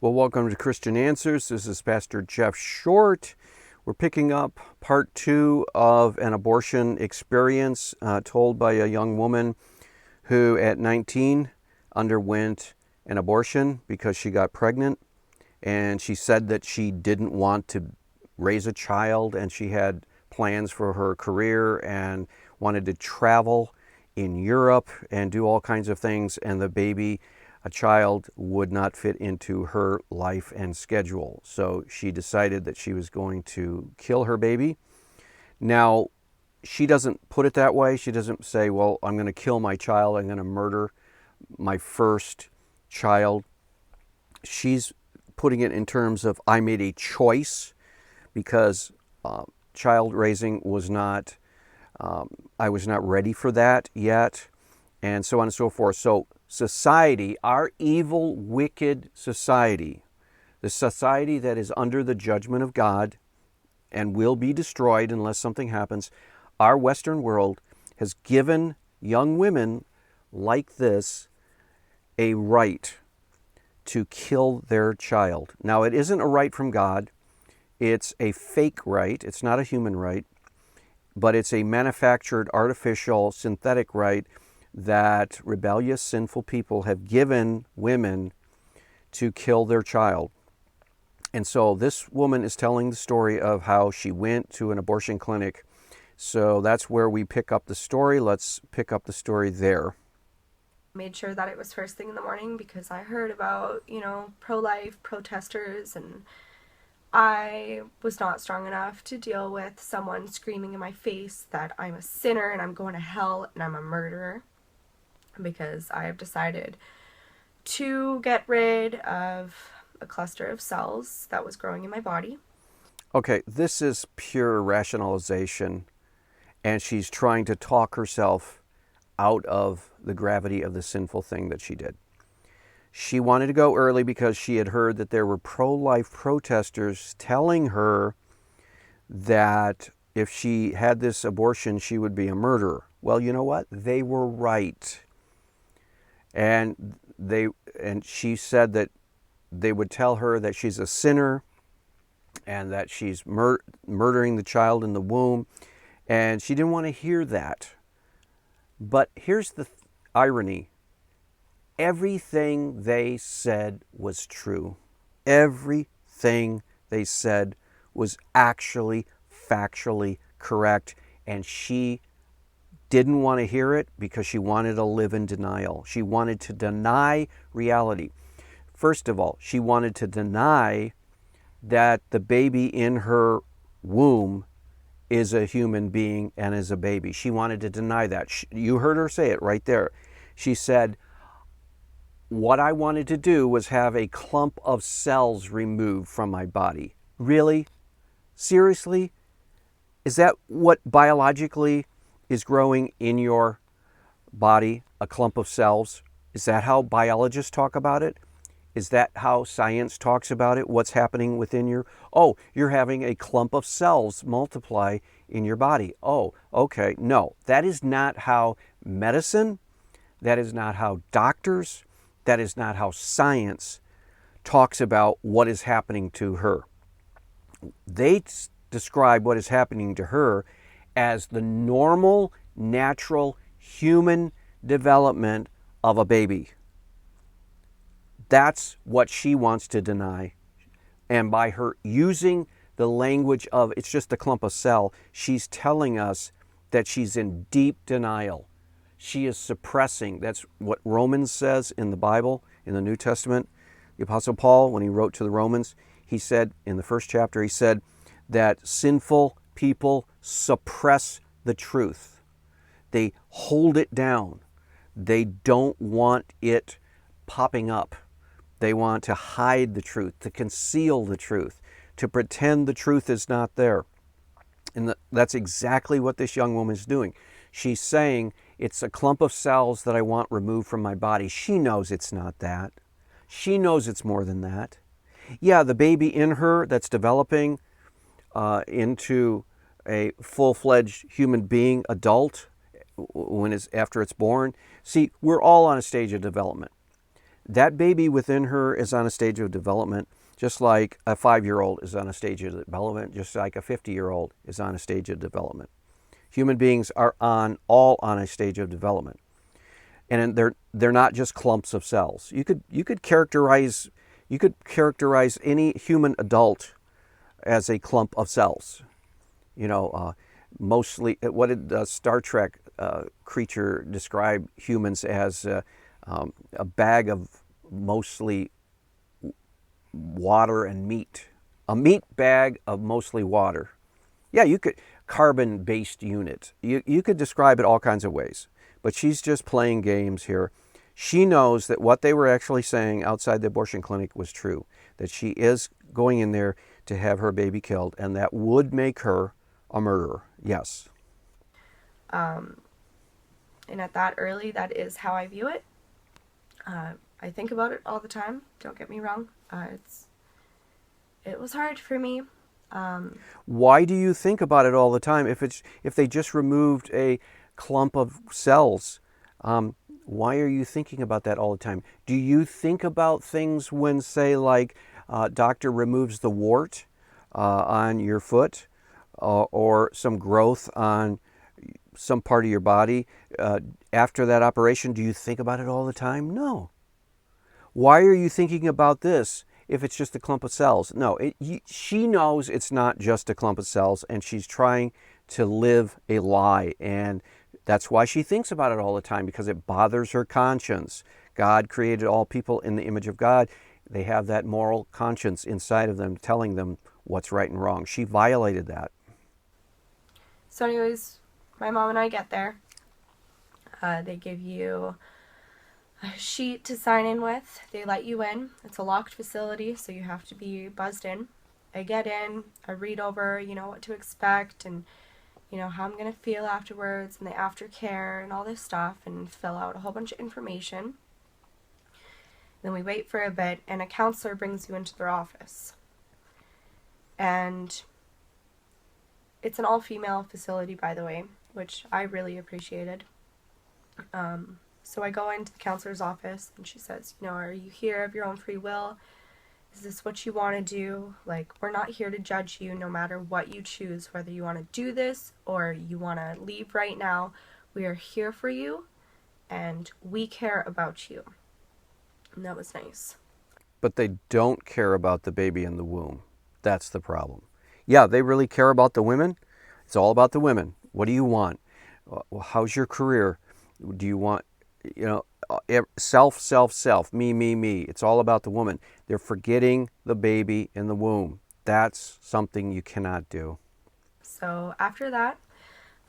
Well, welcome to Christian Answers. This is Pastor Jeff Short. We're picking up part 2 of an abortion experience told by a young woman who at 19 underwent an abortion because she got pregnant. And she said that she didn't want to raise a child, and she had plans for her career and wanted to travel in Europe and do all kinds of things, and a child would not fit into her life and schedule. So she decided that she was going to kill her baby. Now, she doesn't put it that way. She doesn't say, well, I'm going to kill my child. I'm going to murder my first child. She's putting it in terms of, I made a choice because child raising was not, I was not ready for that yet, and so on and so forth. So society, our evil, wicked society, the society that is under the judgment of God and will be destroyed unless something happens, our Western world has given young women like this a right to kill their child. Now, it isn't a right from God. It's a fake right. It's not a human right, but it's a manufactured, artificial, synthetic right that rebellious, sinful people have given women to kill their child. And so this woman is telling the story of how she went to an abortion clinic. So that's where we pick up the story. Let's pick up the story there. Made sure that it was first thing in the morning because I heard about, pro-life protesters, and I was not strong enough to deal with someone screaming in my face that I'm a sinner and I'm going to hell and I'm a murderer, because I have decided to get rid of a cluster of cells that was growing in my body. Okay, this is pure rationalization, and she's trying to talk herself out of the gravity of the sinful thing that she did. She wanted to go early because she had heard that there were pro-life protesters telling her that if she had this abortion, she would be a murderer. Well, you know what? They were right. And she said that they would tell her that she's a sinner and that she's murdering the child in the womb. And she didn't want to hear that. But here's the irony. Everything they said was true. Everything they said was actually factually correct. And she didn't want to hear it because she wanted to live in denial. She wanted to deny reality. First of all, she wanted to deny that the baby in her womb is a human being and is a baby. She wanted to deny that. You heard her say it right there. She said, what I wanted to do was have a clump of cells removed from my body. Really? Seriously? Is that what biologically is growing in your body, a clump of cells? Is that how biologists talk about it? Is that how science talks about it? What's happening within you're having a clump of cells multiply in your body. Oh, okay. No, that is not how medicine, that is not how doctors, that is not how science talks about what is happening to her. They describe what is happening to her as the normal, natural, human development of a baby. That's what she wants to deny. And by her using the language of it's just a clump of cell, she's telling us that she's in deep denial. She is suppressing. That's what Romans says in the Bible, in the New Testament. The Apostle Paul, when he wrote to the Romans, he said in the first chapter, he said that sinful people suppress the truth. They hold it down. They don't want it popping up. They want to hide the truth, to conceal the truth, to pretend the truth is not there. And that's exactly what this young woman is doing. She's saying, it's a clump of cells that I want removed from my body. She knows it's not that. She knows it's more than that. Yeah, the baby in her that's developing into a full-fledged human being, adult, after it's born. See, we're all on a stage of development. That baby within her is on a stage of development, just like a 5-year-old is on a stage of development, just like a 50-year-old is on a stage of development. Human beings are all on a stage of development, and they're not just clumps of cells. You could characterize any human adult as a clump of cells. Mostly, what did the Star Trek creature describe humans as? A bag of mostly water and meat. A meat bag of mostly water. Yeah, you could, carbon-based unit. You could describe it all kinds of ways. But she's just playing games here. She knows that what they were actually saying outside the abortion clinic was true. That she is going in there to have her baby killed, and that would make her a murderer. Yes. And at that early, that is how I view it. I think about it all the time. Don't get me wrong. It was hard for me. Why do you think about it all the time? If they just removed a clump of cells, why are you thinking about that all the time? Do you think about things when, say, like doctor removes the wart on your foot or some growth on some part of your body after that operation? Do you think about it all the time? No. Why are you thinking about this if it's just a clump of cells? No, she knows it's not just a clump of cells, and she's trying to live a lie, and that's why she thinks about it all the time, because it bothers her conscience. God created all people in the image of God. They have that moral conscience inside of them telling them what's right and wrong. She violated that. So anyways, my mom and I get there. They give you a sheet to sign in with. They let you in. It's a locked facility, so you have to be buzzed in. I get in, I read over, what to expect, and, how I'm going to feel afterwards, and the aftercare, and all this stuff, and fill out a whole bunch of information. Then we wait for a bit, and a counselor brings you into their office. And it's an all-female facility, by the way, which I really appreciated. So I go into the counselor's office, and she says, are you here of your own free will? Is this what you want to do? Like, we're not here to judge you no matter what you choose, whether you want to do this or you want to leave right now. We are here for you, and we care about you. And that was nice. But they don't care about the baby in the womb. That's the problem. Yeah, they really care about the women. It's all about the women. What do you want? How's your career? Do you want, self, me. It's all about the woman. They're forgetting the baby in the womb. That's something you cannot do. So after that,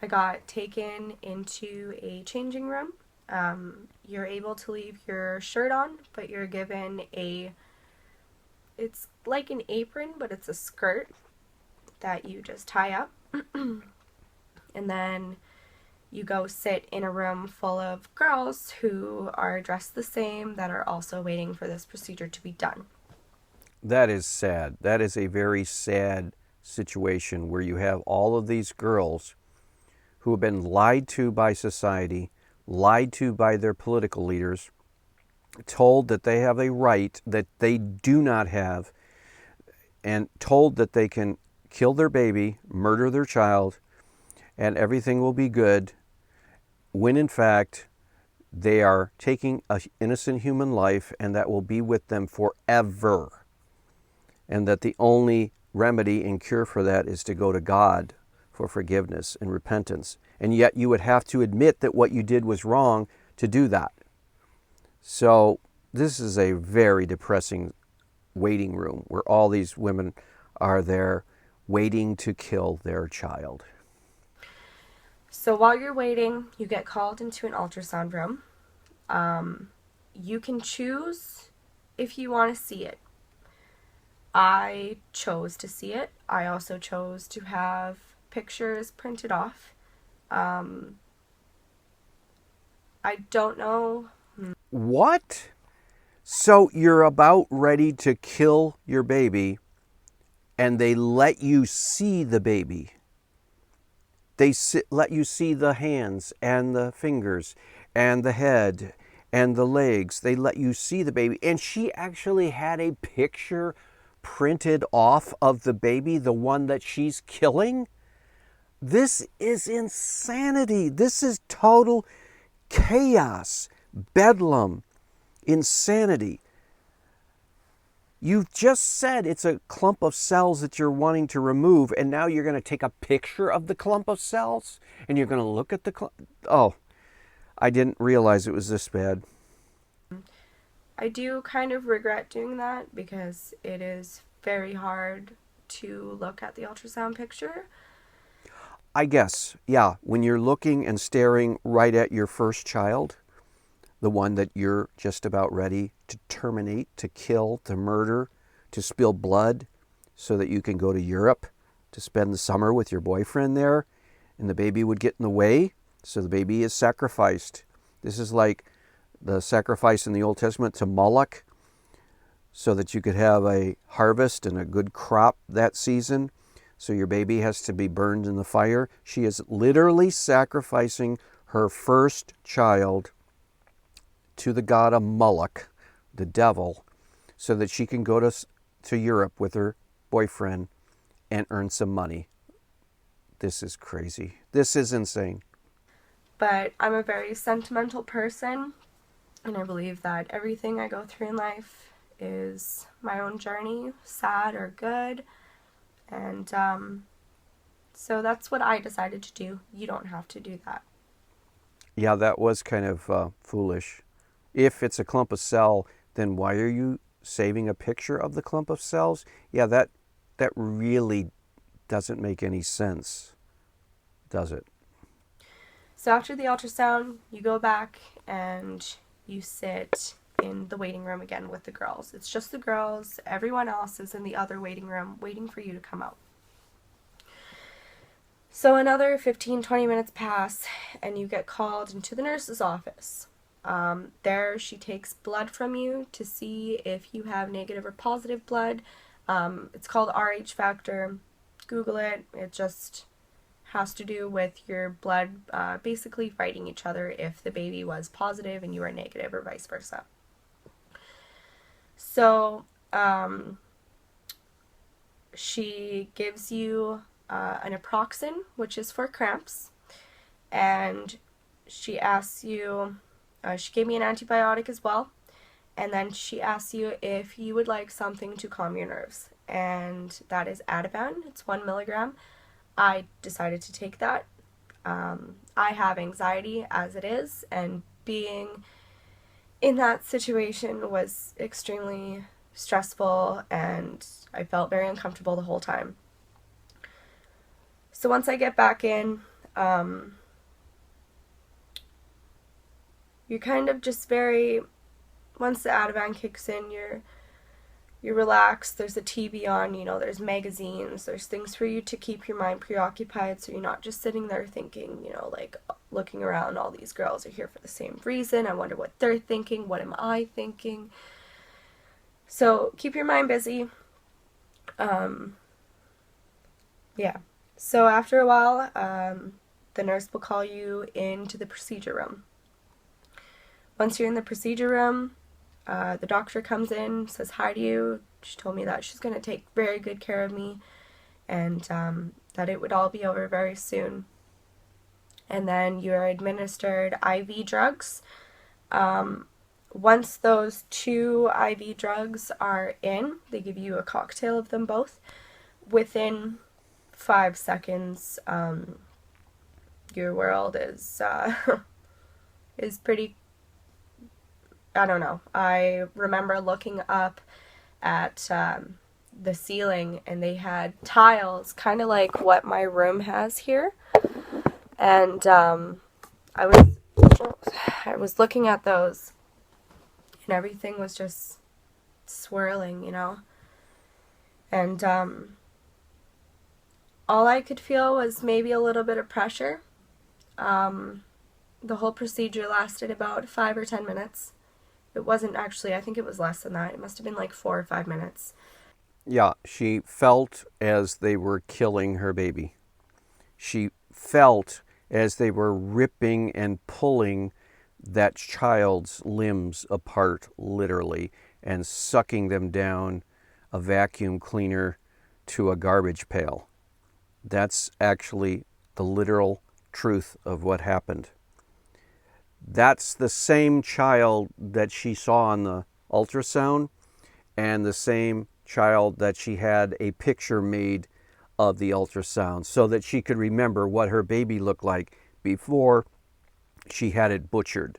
I got taken into a changing room. You're able to leave your shirt on, but you're given it's like an apron, but it's a skirt that you just tie up. And then you go sit in a room full of girls who are dressed the same, that are also waiting for this procedure to be done. That is sad. That is a very sad situation where you have all of these girls who have been lied to by society, lied to by their political leaders, told that they have a right that they do not have, and told that they can kill their baby, murder their child, and everything will be good, when in fact they are taking an innocent human life, and that will be with them forever. And that the only remedy and cure for that is to go to God for forgiveness and repentance. And yet you would have to admit that what you did was wrong to do that. So this is a very depressing waiting room where all these women are there waiting to kill their child. So while you're waiting, you get called into an ultrasound room. You can choose if you want to see it. I chose to see it. I also chose to have pictures printed off. I don't know. What? So you're about ready to kill your baby, and they let you see the baby. They let you see the hands and the fingers and the head and the legs. They let you see the baby. And she actually had a picture printed off of the baby, the one that she's killing. This is insanity. This is total chaos, bedlam, insanity. You've just said it's a clump of cells that you're wanting to remove, and now you're going to take a picture of the clump of cells, and you're going to look at the clump. Oh, I didn't realize it was this bad. I do kind of regret doing that because it is very hard to look at the ultrasound picture. I guess, yeah, when you're looking and staring right at your first child, the one that you're just about ready to terminate, to kill, to murder, to spill blood so that you can go to Europe to spend the summer with your boyfriend there, and the baby would get in the way, so the baby is sacrificed. This is like the sacrifice in the Old Testament to Moloch so that you could have a harvest and a good crop that season. So your baby has to be burned in the fire. She is literally sacrificing her first child to the god of Moloch, the devil, so that she can go to Europe with her boyfriend and earn some money. This is crazy. This is insane. But I'm a very sentimental person, and I believe that everything I go through in life is my own journey, sad or good. And so that's what I decided to do. You don't have to do that. Yeah, that was kind of foolish. If it's a clump of cell, then why are you saving a picture of the clump of cells? Yeah, that really doesn't make any sense, does it? So after the ultrasound, you go back and you sit in the waiting room again with the girls. It's just the girls. Everyone else is in the other waiting room waiting for you to come out. So another 15-20 minutes pass and you get called into the nurse's office. There she takes blood from you to see if you have negative or positive blood. It's called Rh factor. Google it. It just has to do with your blood basically fighting each other if the baby was positive and you are negative, or vice versa. So she gives you an naproxen, which is for cramps, and she asks you, she gave me an antibiotic as well, and then she asks you if you would like something to calm your nerves, and that is Ativan. It's 1 milligram. I decided to take that. I have anxiety as it is, and being in that situation was extremely stressful, and I felt very uncomfortable the whole time. So once I get back in, you're kind of just very, once the Ativan kicks in, you're relaxed. There's a TV on, there's magazines, there's things for you to keep your mind preoccupied, so you're not just sitting there thinking, like looking around, all these girls are here for the same reason, I wonder what they're thinking, what am I thinking? So keep your mind busy. Yeah. So after a while, the nurse will call you into the procedure room. Once you're in the procedure room, the doctor comes in, says hi to you. She told me that she's going to take very good care of me, and that it would all be over very soon. And then you're administered IV drugs. Once those 2 IV drugs are in, they give you a cocktail of them both. Within 5 seconds, your world is pretty, I don't know. I remember looking up at the ceiling, and they had tiles, kind of like what my room has here. And I was looking at those, and everything was just swirling, And all I could feel was maybe a little bit of pressure. The whole procedure lasted about 5 or 10 minutes. It wasn't actually, I think it was less than that. It must have been like 4 or 5 minutes. Yeah, she felt as they were killing her baby. She felt as they were ripping and pulling that child's limbs apart, literally, and sucking them down a vacuum cleaner to a garbage pail. That's actually the literal truth of what happened. That's the same child that she saw on the ultrasound, and the same child that she had a picture made of the ultrasound so that she could remember what her baby looked like before she had it butchered.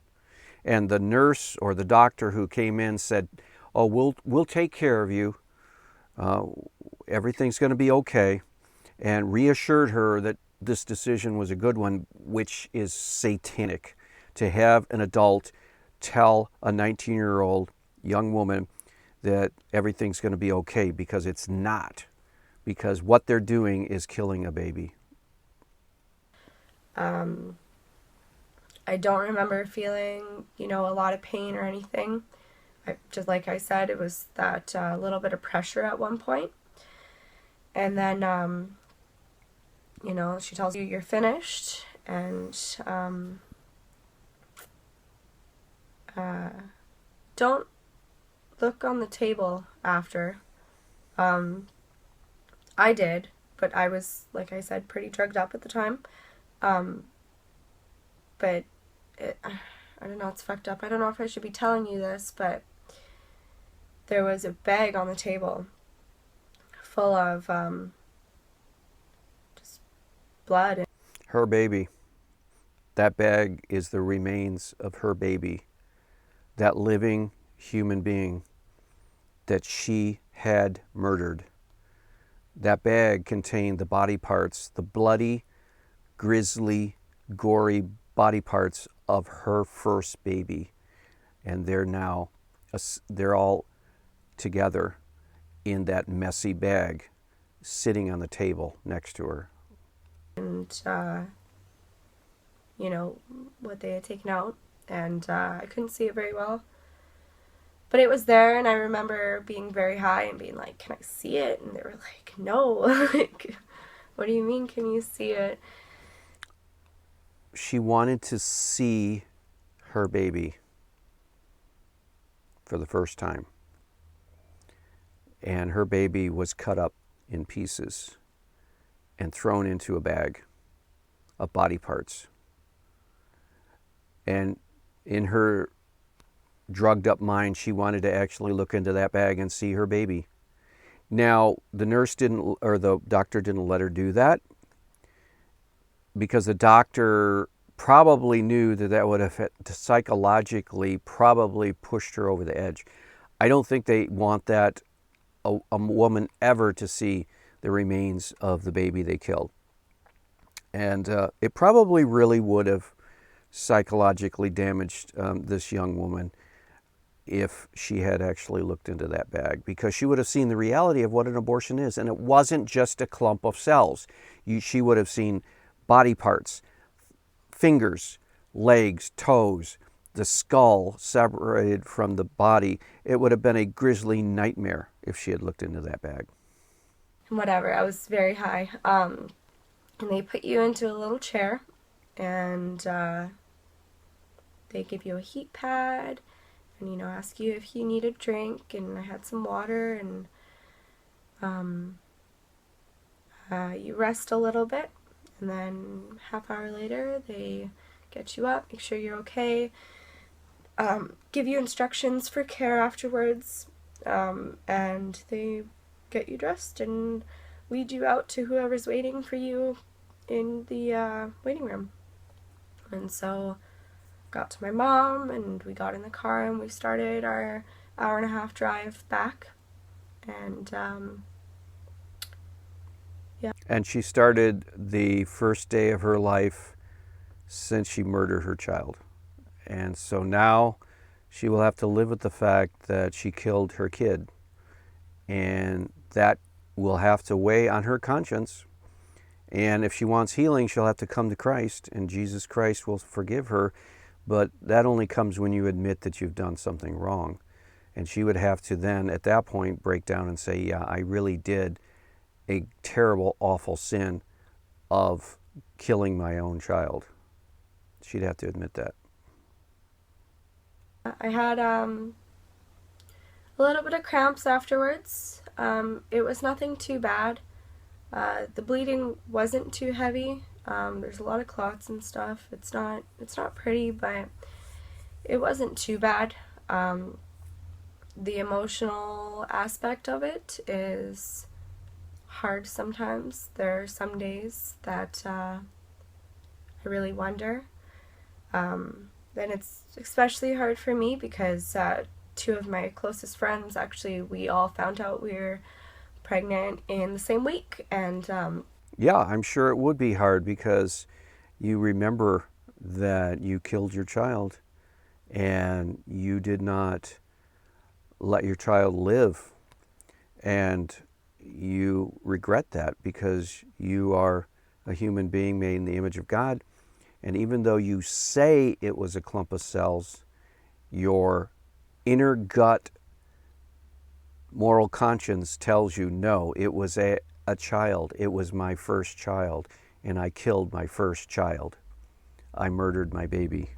And the nurse or the doctor who came in said, "Oh, we'll take care of you. Everything's going to be okay," and reassured her that this decision was a good one, which is satanic to have an adult tell a 19-year-old young woman that everything's going to be okay, because it's not. Because what they're doing is killing a baby. I don't remember feeling, a lot of pain or anything. Just like I said, it was that little bit of pressure at one point. And then, she tells you you're finished, and don't look on the table after. I did, but I was, like I said, pretty drugged up at the time. But I don't know, it's fucked up. I don't know if I should be telling you this, but there was a bag on the table full of just blood. Her baby. That bag is the remains of her baby. That living human being that she had murdered. That bag contained the body parts, the bloody, grisly, gory body parts of her first baby. And they're all together in that messy bag sitting on the table next to her. And, what they had taken out. And I couldn't see it very well. But it was there, and I remember being very high and being like, "Can I see it?" And they were like, "No." Like, "What do you mean, can you see it?" She wanted to see her baby for the first time. And her baby was cut up in pieces and thrown into a bag of body parts. And in her drugged up mind, she wanted to actually look into that bag and see her baby. Now, the nurse didn't, or the doctor didn't let her do that, because the doctor probably knew that that would have psychologically probably pushed her over the edge. I don't think they want that, a woman ever to see the remains of the baby they killed. And it probably really would have psychologically damaged this young woman if she had actually looked into that bag, because she would have seen the reality of what an abortion is. And it wasn't just a clump of cells. She would have seen body parts, fingers, legs, toes, the skull separated from the body. It would have been a grisly nightmare if she had looked into that bag. Whatever, I was very high. And they put you into a little chair, and they give you a heat pad, and ask you if you need a drink. And I had some water, and you rest a little bit, and then half hour later they get you up, make sure you're okay, give you instructions for care afterwards, and they get you dressed and lead you out to whoever's waiting for you in the waiting room. And so got to my mom, and we got in the car, and we started our hour-and-a-half drive back. And yeah. And she started the first day of her life since she murdered her child. And so now she will have to live with the fact that she killed her kid. And that will have to weigh on her conscience. And if she wants healing, she'll have to come to Christ, and Jesus Christ will forgive her. But that only comes when you admit that you've done something wrong. And she would have to then, at that point, break down and say, yeah, I really did a terrible, awful sin of killing my own child. She'd have to admit that. I had a little bit of cramps afterwards. It was nothing too bad. The bleeding wasn't too heavy. There's a lot of clots and stuff. It's not pretty, but it wasn't too bad. The emotional aspect of it is hard sometimes. There are some days that I really wonder. Then it's especially hard for me because two of my closest friends, actually, we all found out we were pregnant in the same week. And Yeah, I'm sure it would be hard because you remember that you killed your child and you did not let your child live. And you regret that because you are a human being made in the image of God. And even though you say it was a clump of cells, your inner gut moral conscience tells you, no, it was a child. It was my first child, and I killed my first child. I murdered my baby.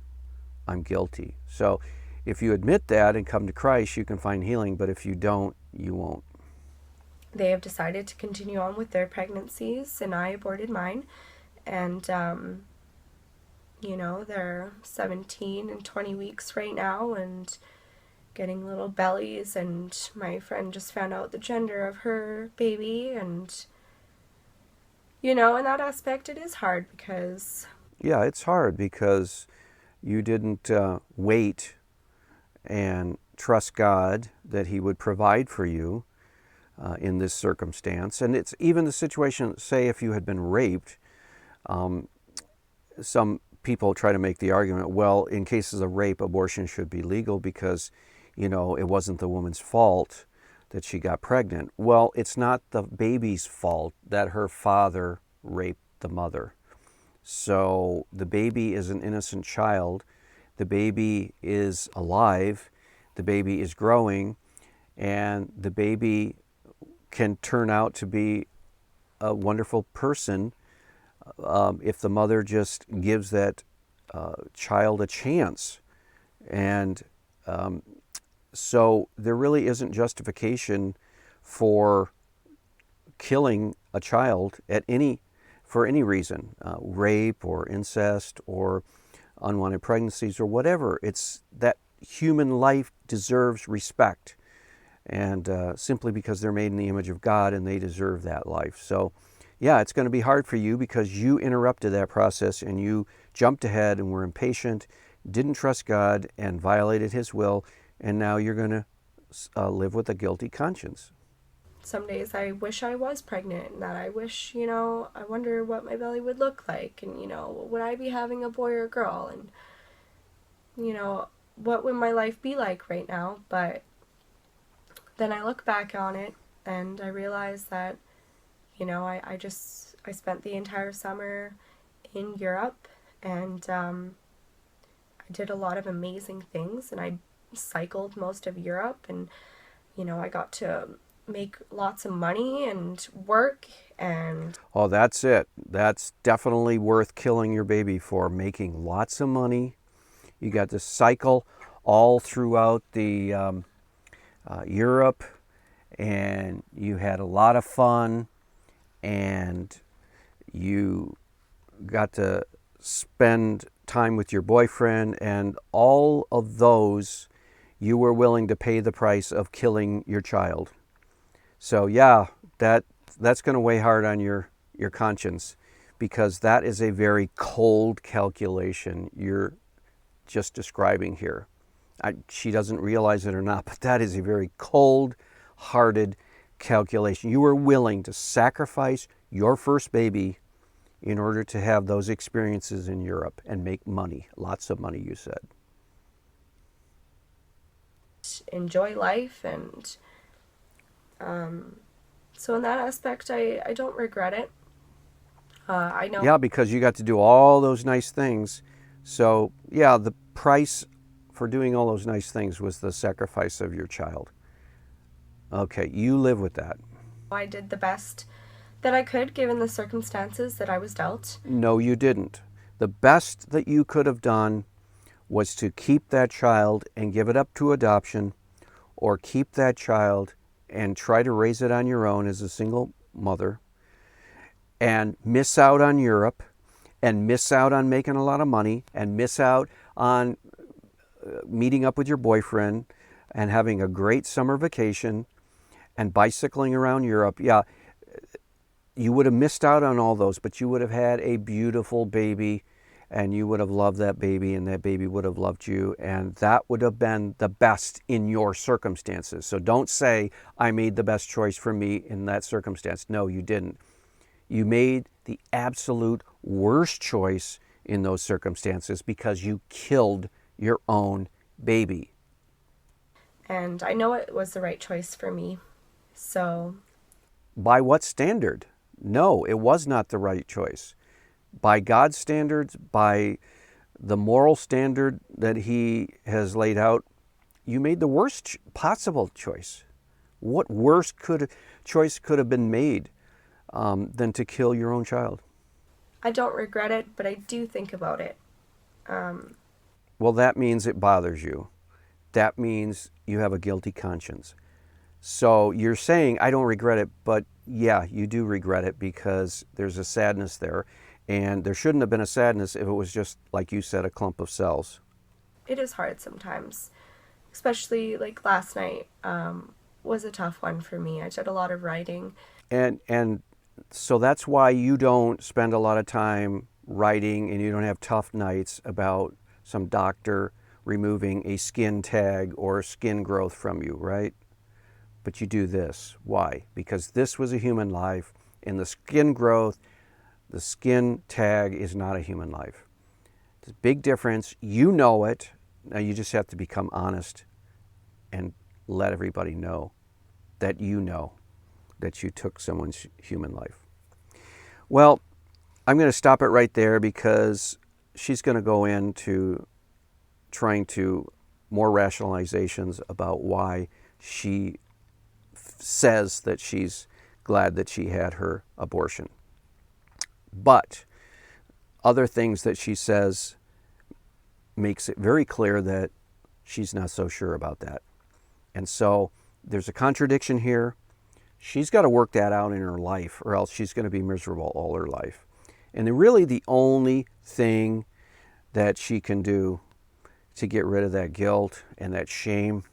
I'm guilty. So if you admit that and come to Christ, you can find healing, but if you don't, you won't. they have decided to continue on with their pregnancies, and I aborted mine. And, they're 17 and 20 weeks right now and getting little bellies. And my friend just found out the gender of her baby. And, in that aspect, it is hard because Yeah, it's hard because you didn't wait and trust God that He would provide for you in this circumstance. And it's even the situation, say, if you had been raped, some people try to make the argument, well, in cases of rape, abortion should be legal because, it wasn't the woman's fault that she got pregnant. Well, it's not the baby's fault that her father raped the mother. So the baby is an innocent child. The baby is alive. The baby is growing. And the baby can turn out to be a wonderful person if the mother just gives that child a chance. And so there really isn't justification for killing a child for any reason, rape or incest or unwanted pregnancies or whatever. It's that human life deserves respect, and simply because they're made in the image of God and they deserve that life. So yeah, it's going to be hard for you because you interrupted that process and you jumped ahead and were impatient, didn't trust God and violated His will, and now you're going to live with a guilty conscience. some days I wish I was pregnant and that I wish, I wonder what my belly would look like and, would I be having a boy or a girl and, what would my life be like right now? But then I look back on it and I realize that, I spent the entire summer in Europe and I did a lot of amazing things and I cycled most of Europe and, I got to make lots of money and work and Oh, that's it. That's definitely worth killing your baby for, making lots of money. You got to cycle all throughout the Europe, and you had a lot of fun, and you got to spend time with your boyfriend, and all of those you were willing to pay the price of killing your child. So yeah, that's going to weigh hard on your conscience because that is a very cold calculation you're just describing here. She doesn't realize it or not, but that is a very cold-hearted calculation. You were willing to sacrifice your first baby in order to have those experiences in Europe and make money, lots of money, you said. enjoy life. And so in that aspect, I don't regret it. I know. Yeah, because you got to do all those nice things. So yeah, the price for doing all those nice things was the sacrifice of your child. Okay, you live with that. I did the best that I could given the circumstances that I was dealt. No, you didn't. The best that you could have done was to keep that child and give it up to adoption, or keep that child and try to raise it on your own as a single mother, and miss out on Europe, and miss out on making a lot of money, and miss out on meeting up with your boyfriend and having a great summer vacation and bicycling around Europe. Yeah, you would have missed out on all those, but you would have had a beautiful baby, and you would have loved that baby, and that baby would have loved you, and that would have been the best in your circumstances. So don't say, I made the best choice for me in that circumstance. No, you didn't. You made the absolute worst choice in those circumstances because you killed your own baby. And I know it was the right choice for me. So, by what standard? No, it was not the right choice. By God's standards, by the moral standard that He has laid out, you made the worst possible choice. What worse choice could have been made than to kill your own child? I don't regret it, but I do think about it. Well, that means it bothers you. That means you have a guilty conscience. So you're saying, I don't regret it, but yeah, you do regret it because there's a sadness there. And there shouldn't have been a sadness if it was just, like you said, a clump of cells. It is hard sometimes, especially like last night was a tough one for me. I did a lot of writing. And so that's why you don't spend a lot of time writing, and you don't have tough nights about some doctor removing a skin tag or skin growth from you, right? But you do this. Why? Because this was a human life, and the skin growth, the skin tag is not a human life. It's a big difference. You know it. Now you just have to become honest and let everybody know that you know that you took someone's human life. Well, I'm going to stop it right there because she's going to go into trying to more rationalizations about why she says that she's glad that she had her abortion. But other things that she says makes it very clear that she's not so sure about that. And so there's a contradiction here. She's got to work that out in her life, or else she's going to be miserable all her life. And really the only thing that she can do to get rid of that guilt and that shame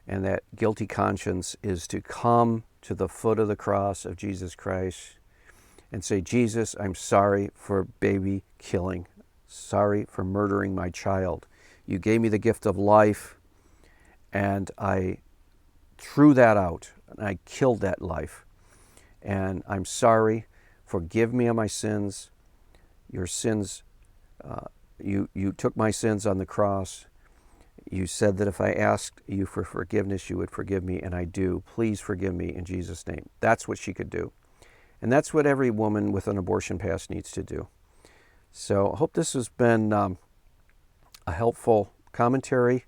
and that guilty conscience is to come to the foot of the cross of Jesus Christ and say, Jesus, I'm sorry for baby killing. Sorry for murdering my child. You gave me the gift of life, and I threw that out, and I killed that life. And I'm sorry. Forgive me of my sins. Your sins, you took my sins on the cross. You said that if I asked you for forgiveness, you would forgive me, and I do. Please forgive me in Jesus' name. That's what she could do. And that's what every woman with an abortion past needs to do. So I hope this has been a helpful commentary,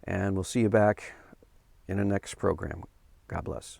and we'll see you back in the next program. God bless.